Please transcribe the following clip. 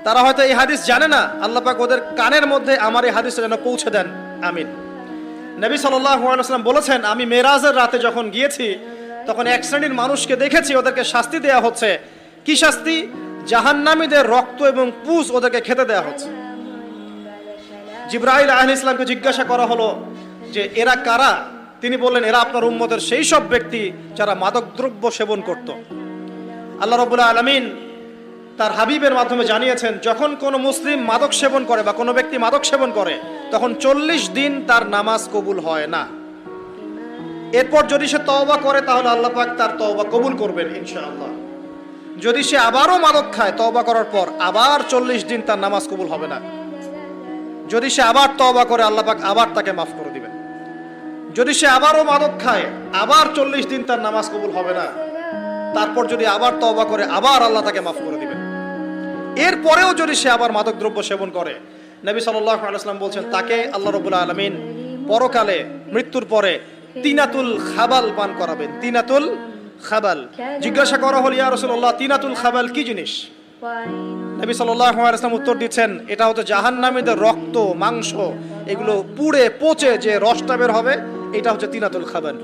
তারা হয়তো এই হাদিস জানে না, আল্লাহ পাক ওদের কানের মধ্যে আমার এই হাদিসটা যেন পৌঁছে দেন, আমিন। নবী সাল্লাল্লাহু আলাইহি ওয়াসাল্লাম বলেছেন, আমি মেরাজের রাতে যখন গিয়েছি তখন এক শ্রেণীর মানুষকে দেখেছি, ওদেরকে শাস্তি দেয়া হচ্ছে। কি শাস্তি? জাহান্নামীদের রক্ত এবং পুঁজ ওদেরকে খেতে দেয়া হচ্ছে। জিবরাইল আলাইহিস সালামকে জিজ্ঞাসা করা হলো যে এরা কারা? তিনি বললেন, এরা আপনার উম্মতের সেই সব ব্যক্তি যারা মাদকদ্রব্য সেবন করত। আল্লাহ রাব্বুল আলামিন তার হাবিবের মাধ্যমে জানিয়েছেন, যখন কোনো মুসলিম মাদক সেবন করে বা কোনো ব্যক্তি মাদক সেবন করে তখন 40 দিন তার নামাজ কবুল হয় না। এরপর যদি সে তওবা করে তাহলে আল্লাহ পাক তার তওবা কবুল করবেন ইনশাআল্লাহ। যদি সে আবারও মাদক খায় তওবা করার পর, আবার 40 দিন তার নামাজ কবুল হবে না। যদি সে আবার তওবা করে আল্লাহ পাক আবার তাকে মাফ করে দিবেন। যদি সে আবারও মাদক খায় আবার 40 দিন তার নামাজ কবুল হবে না। তারপর যদি আবার তওবা করে আবার আল্লাহ তাকে মাফ করে দিবেন। এরপরেও যদি সে আবার মাদকদ্রব্য সেবন করে, নবী সাল্লাল্লাহু আলাইহি ওয়াসাল্লাম বলছেন তাকে আল্লাহ রাব্বুল আলামিন পরকালে মৃত্যুর পরে তিনাতুল খাবাল পান করাবেন। তিনাতুল খাবাল। জিজ্ঞাসা করা হল, ইয়া রাসূলুল্লাহ, তিনাতুল খাবাল কি জিনিস? নবী সাল্লাল্লাহু আলাইহি ওয়াসাল্লাম উত্তর দিচ্ছেন, এটা হচ্ছে জাহান্নামীদের রক্ত, মাংস, এগুলো পুড়ে পচে যে রসটা বের হবে, এটা হচ্ছে তিনাতুল খাবাল।